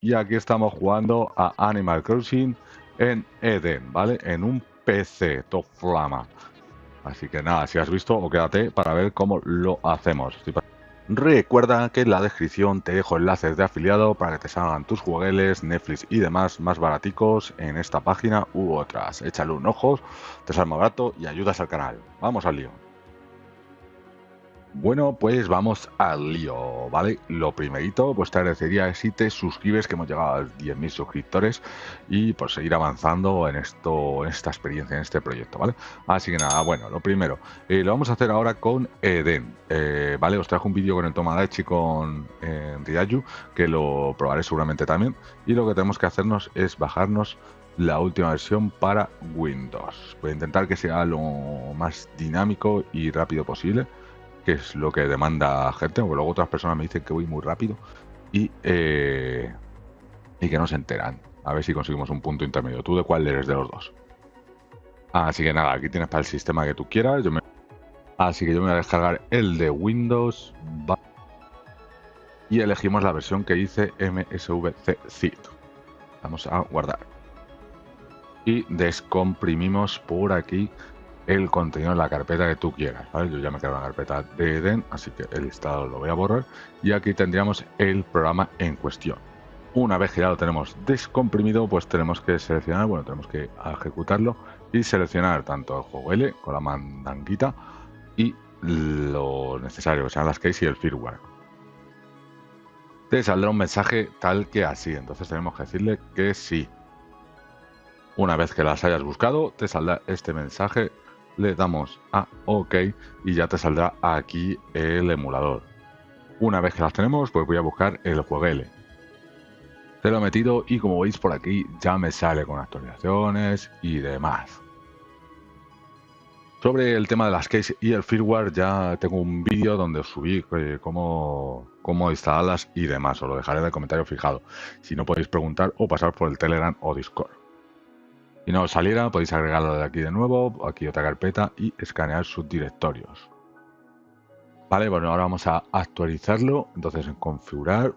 y aquí estamos jugando a Animal Crossing en Eden, ¿vale? En un PC, top flama. Así que nada, si has visto, o quédate para ver cómo lo hacemos. Recuerda que en la descripción te dejo enlaces de afiliado para que te salgan tus juegueles, Netflix y demás más baraticos en esta página u otras. Échale un ojo, te sale más barato y ayudas al canal. Vamos al lío. Bueno, pues vamos al lío, ¿vale? Lo primerito, pues te agradecería si te suscribes, que hemos llegado a 10.000 suscriptores, y por seguir avanzando en esto, en esta experiencia, en este proyecto, ¿vale? Así que nada, bueno, lo primero, lo vamos a hacer ahora con Eden, ¿vale? Os trajo un vídeo con el Tomodachi con Ryayu, que lo probaré seguramente también, y lo que tenemos que hacernos es bajarnos la última versión para Windows. Voy a intentar que sea lo más dinámico y rápido posible, que es lo que demanda gente, porque luego otras personas me dicen que voy muy rápido y que no se enteran. A ver si conseguimos un punto intermedio. ¿Tú de cuál eres de los dos? Así que nada, aquí tienes para el sistema que tú quieras. Así que yo me voy a descargar el de Windows y elegimos la versión que dice MSVC. Vamos a guardar. Y descomprimimos por aquí el contenido de la carpeta que tú quieras, ¿vale? Yo ya me quedo en la carpeta de Eden, así que el listado lo voy a borrar y aquí tendríamos el programa en cuestión. Una vez que ya lo tenemos descomprimido, pues tenemos que seleccionar, bueno, tenemos que ejecutarlo y seleccionar tanto el juego L con la mandanguita y lo necesario, que sean las keys y el firmware. Te saldrá un mensaje tal que así, entonces tenemos que decirle que sí. Una vez que las hayas buscado, te saldrá este mensaje, le damos a OK y ya te saldrá aquí el emulador. Una vez que las tenemos, pues voy a buscar el juego L. Te lo he metido y como veis por aquí ya me sale con actualizaciones y demás. Sobre el tema de las keys y el firmware ya tengo un vídeo donde os subí cómo instalarlas y demás. Os lo dejaré en el comentario fijado. Si no, podéis preguntar o pasar por el Telegram o Discord. Si no os saliera, podéis agregarlo de aquí de nuevo, aquí otra carpeta y escanear sus directorios. Vale, bueno, ahora vamos a actualizarlo. Entonces en configurar.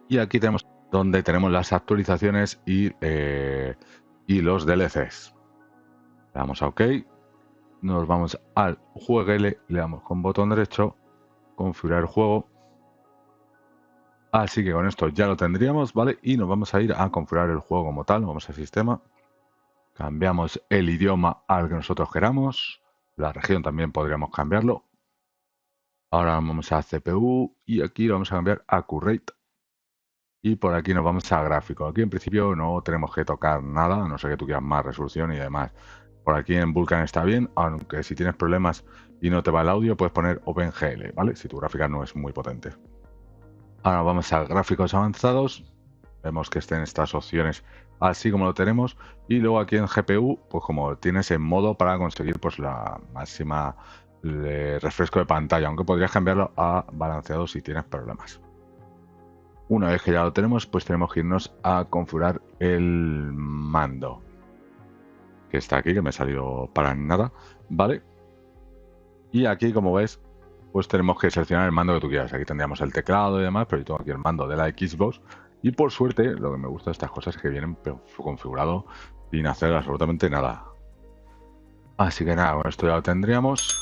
Y aquí tenemos donde tenemos las actualizaciones y los DLCs. Le damos a OK. Nos vamos al juego L, le damos con botón derecho, configurar el juego. Así que con esto ya lo tendríamos, ¿vale? Y nos vamos a ir a configurar el juego como tal. Vamos al sistema. Cambiamos el idioma al que nosotros queramos. La región también podríamos cambiarlo. Ahora vamos a CPU y aquí lo vamos a cambiar a QRate. Y por aquí nos vamos a gráfico. Aquí en principio no tenemos que tocar nada, a no ser que tú quieras más resolución y demás. Por aquí en Vulkan está bien, aunque si tienes problemas y no te va el audio, puedes poner OpenGL, ¿vale? Si tu gráfica no es muy potente. Ahora vamos a gráficos avanzados. Vemos que estén estas opciones así como lo tenemos. Y luego aquí en GPU, pues como tienes en modo para conseguir pues la máxima refresco de pantalla, aunque podrías cambiarlo a balanceado si tienes problemas. Una vez que ya lo tenemos, pues tenemos que irnos a configurar el mando, que está aquí, que me salió para nada, ¿vale? Y aquí, como ves, pues tenemos que seleccionar el mando que tú quieras. Aquí tendríamos el teclado y demás, pero yo tengo aquí el mando de la Xbox. Y por suerte, lo que me gusta de estas cosas es que vienen configurado sin hacer absolutamente nada. Así que nada, con esto ya lo tendríamos.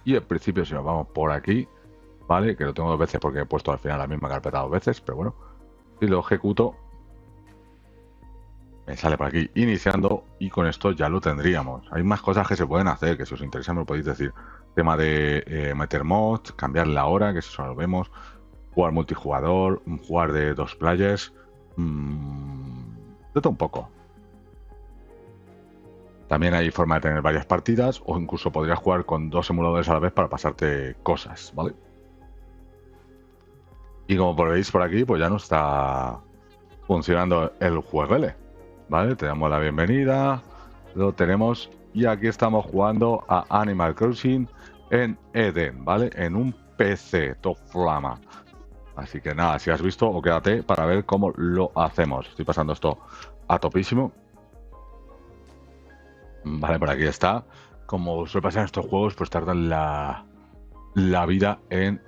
Y en principio, si nos vamos por aquí, ¿vale? Que lo tengo dos veces porque he puesto al final la misma carpeta dos veces, pero bueno. Si lo ejecuto, me sale por aquí iniciando y con esto ya lo tendríamos. Hay más cosas que se pueden hacer, que si os interesa me lo podéis decir. Tema de meter mods, cambiar la hora, que eso lo vemos, jugar multijugador, jugar de 2 players, de todo un poco. También hay forma de tener varias partidas o incluso podrías jugar con 2 emuladores a la vez para pasarte cosas, ¿vale? Y como veis por aquí, pues ya no está funcionando el juego L, ¿vale? Te damos la bienvenida, lo tenemos y aquí estamos jugando a Animal Crossing en Eden, ¿vale? En un PC top flama. Así que nada, si has visto, o quédate para ver cómo lo hacemos. Estoy pasando esto a topísimo. Vale, por aquí está. Como suele pasar en estos juegos, pues tardan la vida en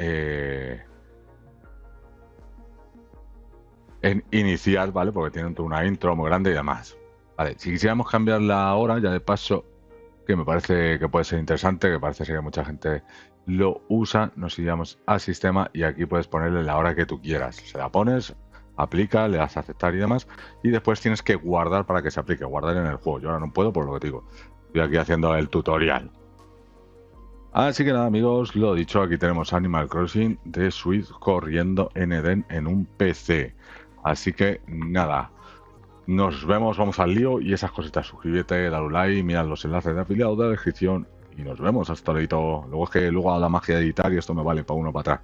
en iniciar, ¿vale? Porque tienen una intro muy grande y demás. Vale, si quisiéramos cambiarla ahora, ya de paso, que me parece que puede ser interesante, que parece ser que mucha gente lo usa, nos iríamos al sistema y aquí puedes ponerle la hora que tú quieras. Se la pones, aplica, le das a aceptar y demás, y después tienes que guardar para que se aplique, guardar en el juego. Yo ahora no puedo por lo que te digo. Estoy aquí haciendo el tutorial. Así que nada, amigos, lo dicho, aquí tenemos Animal Crossing de Switch corriendo en Eden en un PC. Así que nada, nos vemos, vamos al lío y esas cositas. Suscríbete, dale un like, mirad los enlaces de afiliados de la descripción y nos vemos hasta luego. Luego es que luego a la magia de editar y esto me vale para uno para atrás.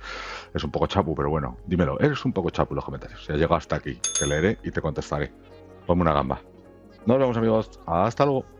Es un poco chapu, pero bueno, dímelo, eres un poco chapu en los comentarios. Si has llegado hasta aquí, te leeré y te contestaré. Ponme una gamba. Nos vemos, amigos, hasta luego.